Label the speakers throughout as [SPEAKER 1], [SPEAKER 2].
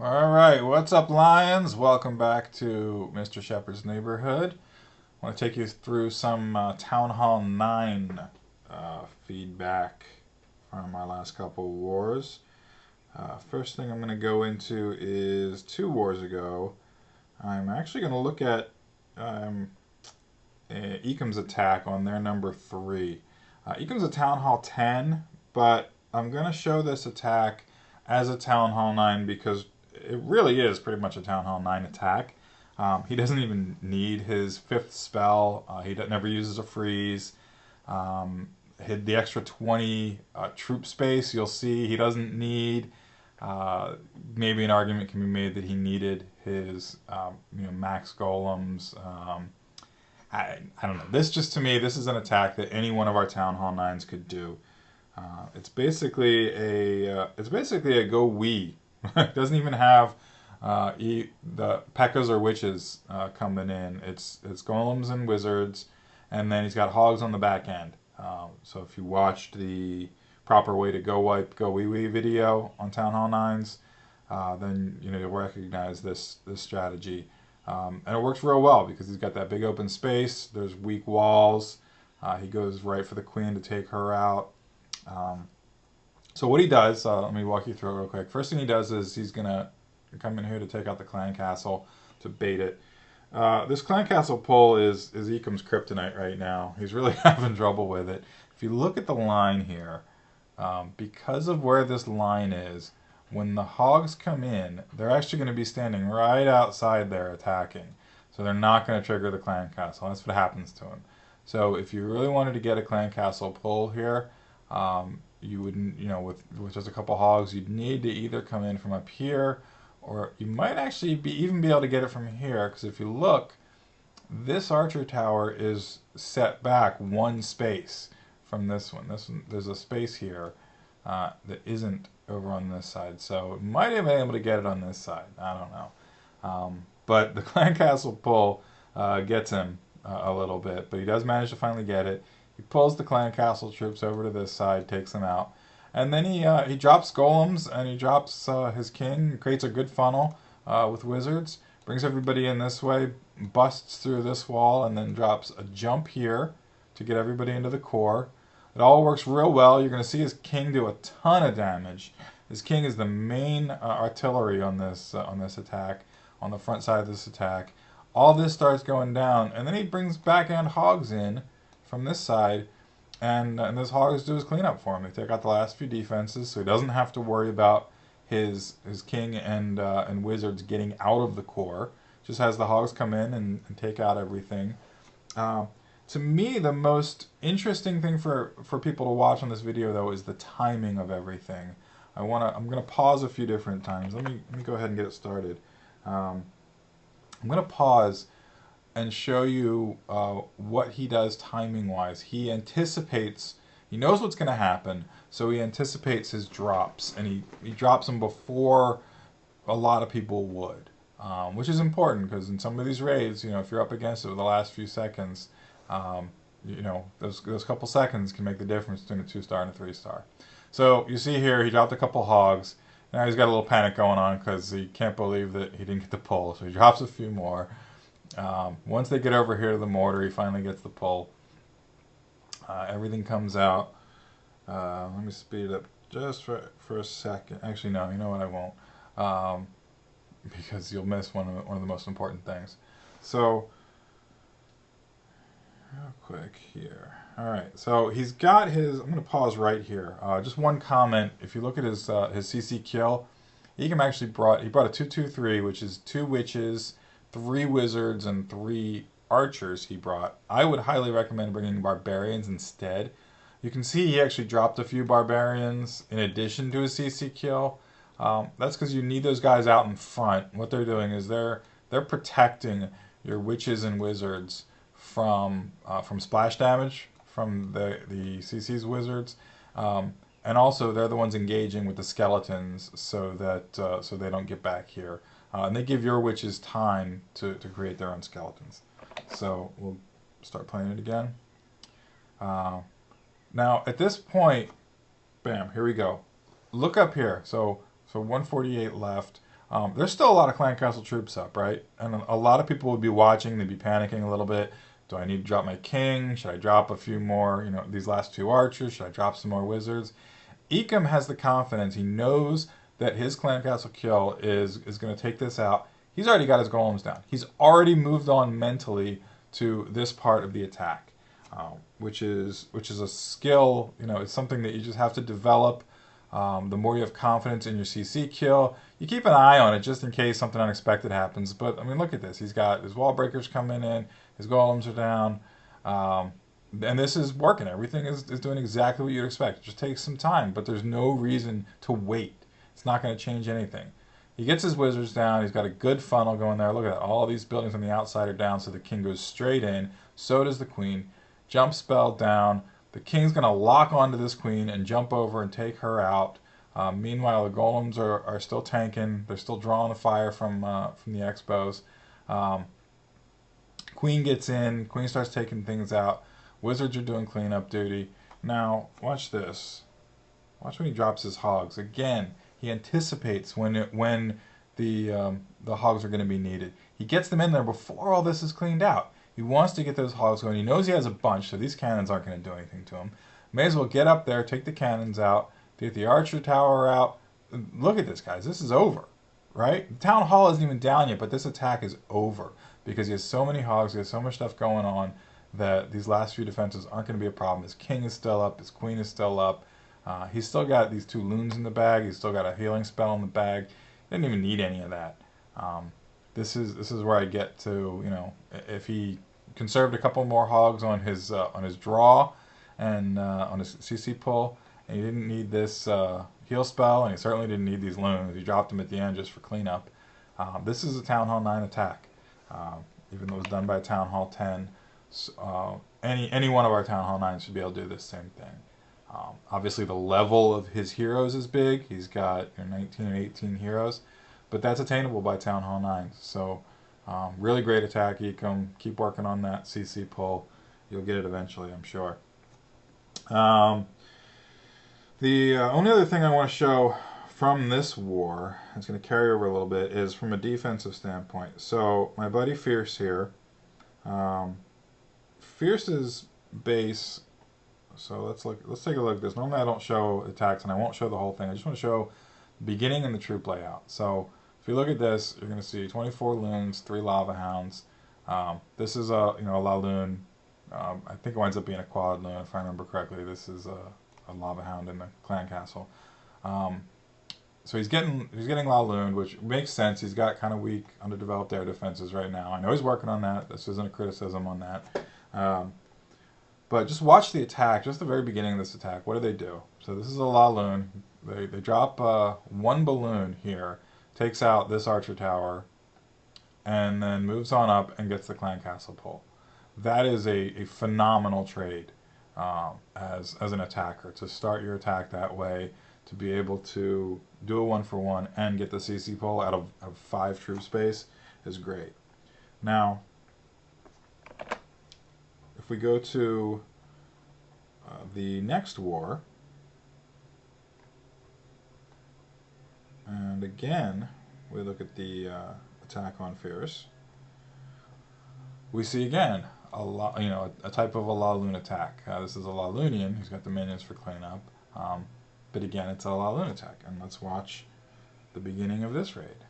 [SPEAKER 1] All right, what's up, Lions? Welcome back to Mr. Shepherd's Neighborhood. I want to take you through some Town Hall 9 feedback from our last couple of wars. First thing I'm going to go into is 2 wars ago. I'm actually going to look at Ecom's attack on their number 3. Ecom's a Town Hall 10, but I'm going to show this attack as a Town Hall 9 because it really is pretty much a Town Hall 9 attack. He doesn't even need his 5th spell. He never uses a freeze. The extra 20 troop space, you'll see he doesn't need. Maybe an argument can be made that he needed his max golems. I don't know. This just to me, this is an attack that any one of our Town Hall 9s could do. It's basically a go wee. It doesn't even have the P.E.K.K.A.s or witches coming in. It's golems and wizards, and then he's got hogs on the back end. So if you watched the proper way to go wipe go wee wee video on Town Hall 9s, then you'll recognize this strategy. And it works real well because he's got that big open space. There's weak walls. He goes right for the queen to take her out. So what he does, let me walk you through it real quick. First thing he does is he's going to come in here to take out the clan castle to bait it. This clan castle pull is Ecom's kryptonite right now. He's really having trouble with it. If you look at the line here, because of where this line is, when the hogs come in, they're actually going to be standing right outside there attacking. So they're not going to trigger the clan castle. That's what happens to him. So if you really wanted to get a clan castle pull here, you wouldn't, with just a couple hogs, you'd need to either come in from up here, or you might actually even be able to get it from here, because if you look, this archer tower is set back one space from this one. There's a space here that isn't over on this side, so it might have been able to get it on this side. I don't know. But the clan castle pull gets him a little bit, but he does manage to finally get it. He pulls the clan castle troops over to this side, takes them out, and then he drops golems and he drops his king, creates a good funnel with wizards, brings everybody in this way, busts through this wall, and then drops a jump here to get everybody into the core. It all works real well. You're going to see his king do a ton of damage. His king is the main artillery on this attack, on the front side of this attack. All this starts going down, and then he brings backhand hogs in from this side, and those hogs do his cleanup for him. They take out the last few defenses, so he doesn't have to worry about his king and wizards getting out of the core. Just has the hogs come in and take out everything. To me, the most interesting thing for people to watch on this video, though, is the timing of everything. I'm gonna pause a few different times. Let me go ahead and get it started. I'm gonna pause and show you what he does timing-wise. He anticipates, he knows what's going to happen, so he anticipates his drops, and he drops them before a lot of people would, which is important because in some of these raids, if you're up against it with the last few seconds, those couple seconds can make the difference between a 2-star and a 3-star. So you see here, he dropped a couple hogs. Now he's got a little panic going on because he can't believe that he didn't get the pull, so he drops a few more. Once they get over here to the mortar, he finally gets the pull. Everything comes out. Let me speed it up just for a second. Actually, no, you know what, I won't. Because you'll miss one of the most important things. So, real quick here. Alright, so he's got his, I'm going to pause right here. Just one comment. If you look at his CC kill, Ecom actually brought a 2-2-3, which is 2 witches, 3 wizards, and 3 archers he brought. I would highly recommend bringing barbarians instead. You can see he actually dropped a few barbarians in addition to his CC kill. That's because you need those guys out in front. What they're doing is they're protecting your witches and wizards from splash damage from the CC's wizards. And also, they're the ones engaging with the skeletons so that so they don't get back here. And they give your witches time to create their own skeletons. So we'll start playing it again. Now, at this point, bam, here we go. Look up here. So 148 left. There's still a lot of clan castle troops up, right? And a lot of people would be watching. They'd be panicking a little bit. Do I need to drop my king? Should I drop a few more, these last two archers? Should I drop some more wizards? Ecom has the confidence. He knows that his clan castle kill is going to take this out. He's already got his golems down. He's already moved on mentally to this part of the attack, which is a skill. It's something that you just have to develop. The more you have confidence in your CC kill, you keep an eye on it just in case something unexpected happens. But I mean, look at this. He's got his wall breakers coming in. His golems are down. And this is working. Everything is doing exactly what you'd expect. It just takes some time, but there's no reason to wait. It's not going to change anything. He gets his wizards down. He's got a good funnel going there. Look at that. All these buildings on the outside are down, so the king goes straight in. So does the queen. Jump spell down. The king's going to lock onto this queen and jump over and take her out. Meanwhile, the golems are still tanking. They're still drawing the fire from the expos. Queen gets in. Queen starts taking things out. Wizards are doing cleanup duty. Now, watch this. Watch when he drops his hogs. Again, he anticipates when the hogs are going to be needed. He gets them in there before all this is cleaned out. He wants to get those hogs going. He knows he has a bunch, so these cannons aren't going to do anything to him. May as well get up there, take the cannons out, get the archer tower out. Look at this, guys. This is over, right? The town hall isn't even down yet, but this attack is over because he has so many hogs, he has so much stuff going on that these last few defenses aren't going to be a problem. His king is still up. His queen is still up. He's still got these two loons in the bag. He's still got a healing spell in the bag. He didn't even need any of that. This is where I get to, if he conserved a couple more hogs on his draw and on his CC pull, and he didn't need this heal spell, and he certainly didn't need these loons. He dropped them at the end just for cleanup. This is a Town Hall 9 attack, even though it was done by Town Hall 10. Any one of our Town Hall 9s should be able to do this same thing. Obviously, the level of his heroes is big. He's got 19 and 18 heroes, but that's attainable by Town Hall 9. So, really great attack, Ecom. Keep working on that CC pull. You'll get it eventually, I'm sure. The only other thing I want to show from this war, it's going to carry over a little bit, is from a defensive standpoint. So, my buddy Fierce here. Fierce's base. So let's take a look at this. Normally I don't show attacks and I won't show the whole thing. I just want to show the beginning and the troop layout. So if you look at this, you're going to see 24 loons, 3 lava hounds. This is a La Loon. I think it winds up being a quad loon if I remember correctly. This is a lava hound in the clan castle. So he's getting La Loon, which makes sense. He's got kind of weak, underdeveloped air defenses right now. I know he's working on that. This isn't a criticism on that. But just watch the attack, just the very beginning of this attack. What do? So this is a La Loon. They drop one balloon here, takes out this archer tower, and then moves on up and gets the clan castle pull. That is a phenomenal trade as an attacker, to start your attack that way, to be able to do a 1-for-1 and get the CC pull out of 5 troop space is great. Now, if we go to the next war, and again we look at the attack on Fierce, we see again a type of a La Loon attack. This is a La Loonian who's got the minions for cleanup, but again it's a La Loon attack. And let's watch the beginning of this raid.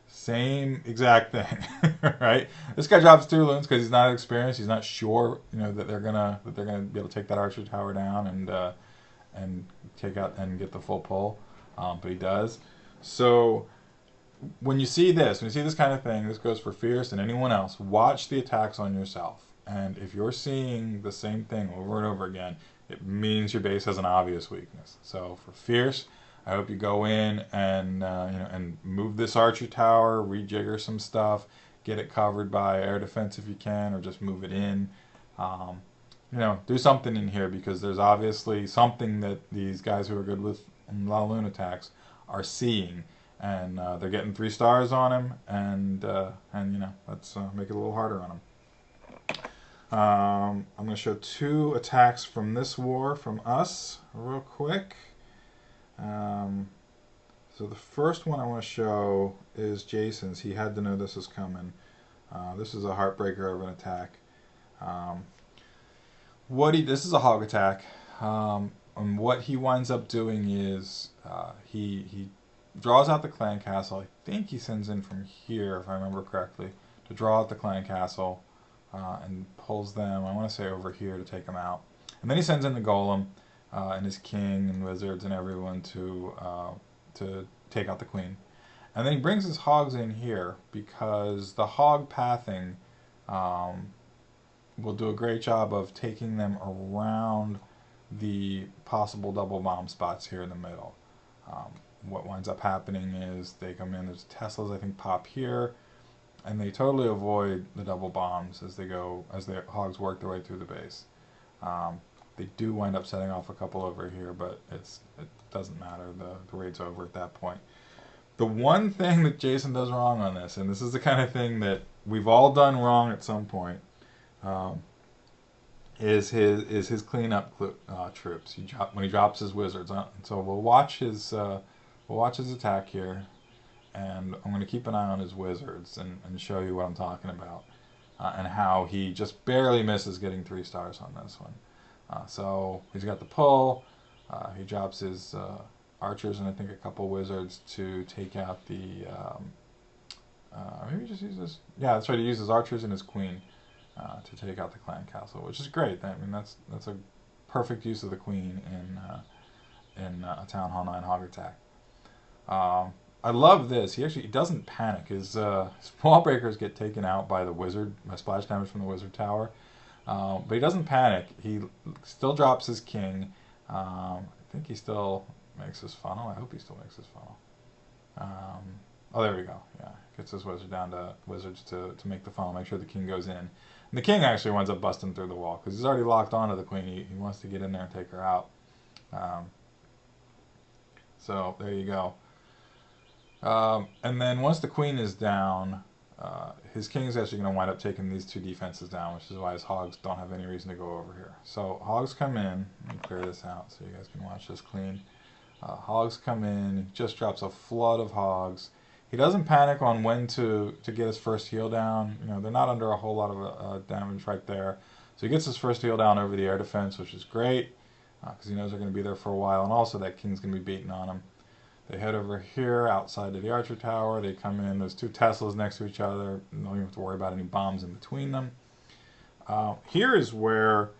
[SPEAKER 1] Same exact thing, right? This guy drops 2 loons because he's not experienced. He's not sure, that they're gonna be able to take that archer tower down and take out and get the full pull, but he does. So when you see this kind of thing, this goes for Fierce and anyone else. Watch the attacks on yourself, and if you're seeing the same thing over and over again, it means your base has an obvious weakness. So for Fierce, I hope you go in and and move this archer tower, rejigger some stuff, get it covered by air defense if you can, or just move it in. Do something in here, because there's obviously something that these guys who are good with La Loon attacks are seeing, and they're getting 3 stars on him, and let's make it a little harder on him. I'm going to show 2 attacks from this war from us real quick. So So the first one I want to show is Jason's. He had to know this was coming. This is a heartbreaker of an attack. This is a hog attack. And what he winds up doing is he draws out the clan castle. I think he sends in from here, if I remember correctly, to draw out the clan castle and pulls them, I want to say, over here to take them out. And then he sends in the golem and his king and wizards and everyone to take out the queen. And then he brings his hogs in here because the hog pathing will do a great job of taking them around the possible double bomb spots here in the middle. What winds up happening is they come in, there's Teslas I think pop here, and they totally avoid the double bombs as the hogs work their way through the base. They do wind up setting off a couple over here, but it doesn't matter, the raid's over at that point. The one thing that Jason does wrong on this, and this is the kind of thing that we've all done wrong at some point, is his cleanup troops. When he drops his wizards. So we'll watch his attack here, and I'm going to keep an eye on his wizards and show you what I'm talking about, and how he just barely misses getting 3 stars on this one. So he's got the pull. He drops his archers and I think a couple wizards to take out the. Maybe just use this. Yeah, that's right. He uses archers and his queen to take out the clan castle, which is great. I mean, that's a perfect use of the queen in a Town Hall 9 hog attack. I love this. He doesn't panic. His wall breakers get taken out by the wizard, by splash damage from the wizard tower, but he doesn't panic. He still drops his king. I think he still makes his funnel. I hope he still makes his funnel. Oh, there we go. Yeah, gets his wizard down to wizards to make the funnel, make sure the king goes in. And the king actually winds up busting through the wall because he's already locked onto the queen. He wants to get in there and take her out. So there you go. And then once the queen is down, his king is actually going to wind up taking these 2 defenses down, which is why his hogs don't have any reason to go over here. So hogs come in. Let me clear this out so you guys can watch this clean. Hogs come in. He just drops a flood of hogs. He doesn't panic on when to get his first heal down. You know, they're not under a whole lot of damage right there. So he gets his first heal down over the air defense, which is great because he knows they're going to be there for a while, and also that king's going to be beating on him. They head over here outside of the archer tower. They come in. There's 2 Teslas next to each other. You don't even have to worry about any bombs in between them. Here is where,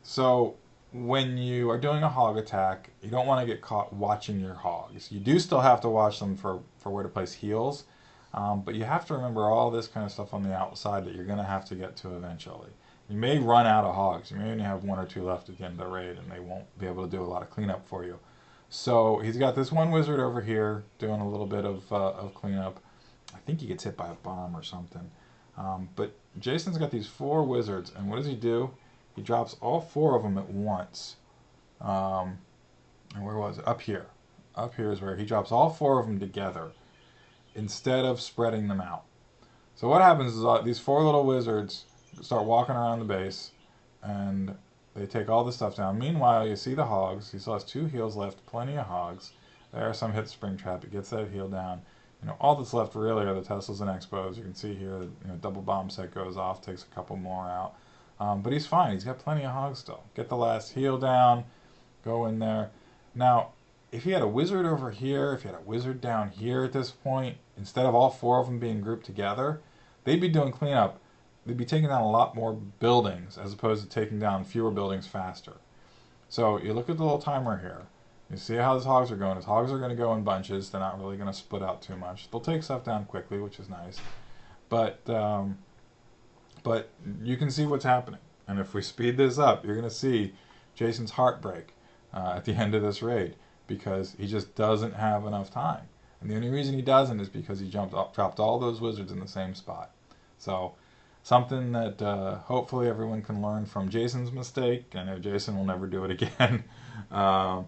[SPEAKER 1] so when you are doing a hog attack, you don't want to get caught watching your hogs. You do still have to watch them for where to place heals, but you have to remember all this kind of stuff on the outside that you're going to have to get to eventually. You may run out of hogs. You may only have 1 or 2 left at the end of the raid, and they won't be able to do a lot of cleanup for you. So he's got this one wizard over here doing a little bit of cleanup. I think he gets hit by a bomb or something. But Jason's got these 4 wizards, and what does he do? He drops all 4 of them at once. And where was it? Up here. Up here is where he drops all 4 of them together instead of spreading them out. So what happens is these 4 little wizards start walking around the base, and they take all the stuff down. Meanwhile, you see the hogs. He still has 2 heals left, plenty of hogs. There, some hit the spring trap. It gets that heal down. You know, all that's left really are the Teslas and Expos. You can see here, double bomb set goes off, takes a couple more out. But he's fine. He's got plenty of hogs still. Get the last heal down. Go in there. Now, if he had a wizard over here, if he had a wizard down here at this point, instead of all 4 of them being grouped together, they'd be doing cleanup. They'd be taking down a lot more buildings as opposed to taking down fewer buildings faster. So you look at the little timer here. You see how his hogs are going. His hogs are going to go in bunches. They're not really going to split out too much. They'll take stuff down quickly, which is nice. But you can see what's happening. And if we speed this up, you're going to see Jason's heartbreak at the end of this raid because he just doesn't have enough time. And the only reason he doesn't is because he dropped all those wizards in the same spot. So something that hopefully everyone can learn from Jason's mistake. I know Jason will never do it again. You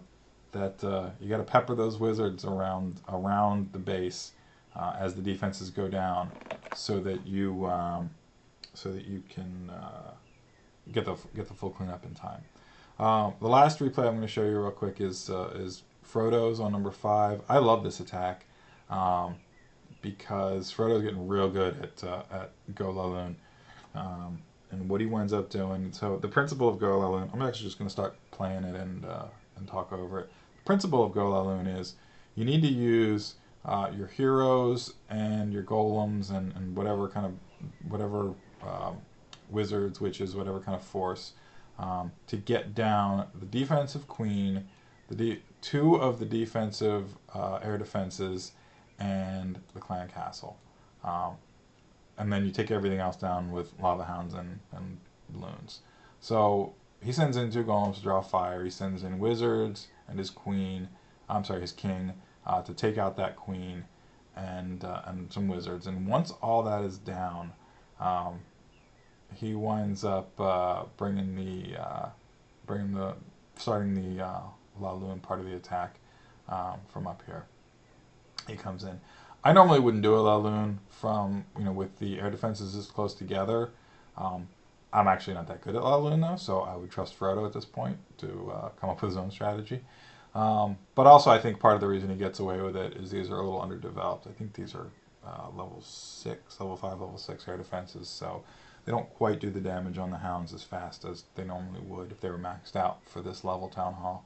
[SPEAKER 1] got to pepper those wizards around the base as the defenses go down, so that you can get the full cleanup in time. The last replay I'm going to show you real quick is Frodo's on number 5. I love this attack because Frodo's getting real good at Go Laloon. And what he winds up doing. So the principle of Go Laloon, I'm actually just going to start playing it and talk over it. The principle of Go Laloon is you need to use your heroes and your golems and whatever kind of, whatever wizards, witches, whatever kind of force to get down the defensive queen, two of the defensive air defenses, and the clan castle. And then you take everything else down with lava hounds and loons. So he sends in 2 golems to draw fire. He sends in wizards and his queen, his king, to take out that queen and some wizards. And once all that is down, he winds up starting the Laloon part of the attack from up here. He comes in. I normally wouldn't do a Laloon from, with the air defenses this close together. I'm actually not that good at Laloon though, so I would trust Frodo at this point to come up with his own strategy. But also I think part of the reason he gets away with it is these are a little underdeveloped. I think these are level 6, level 5, level 6 air defenses, so they don't quite do the damage on the hounds as fast as they normally would if they were maxed out for this level Town Hall.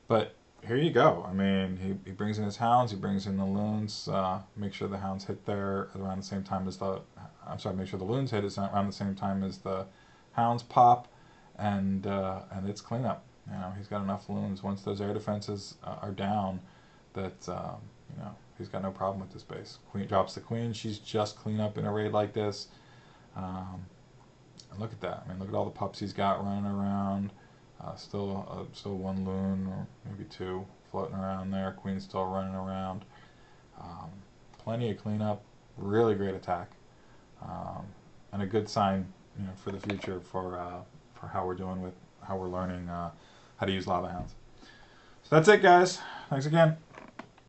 [SPEAKER 1] But here you go. I mean, he brings in his hounds, he brings in the loons, make sure the hounds hit there around the same time as make sure the loons hit around the same time as the hounds pop, and it's cleanup. He's got enough loons. Once those air defenses are down, that he's got no problem with this base. Queen drops the queen. She's just cleanup in a raid like this. And look at that. I mean, look at all the pups he's got running around. Still 1 loon or maybe 2 floating around there. Queen's still running around. Plenty of cleanup. Really great attack, and a good sign, for the future for how we're learning how to use lava hounds. So that's it, guys. Thanks again.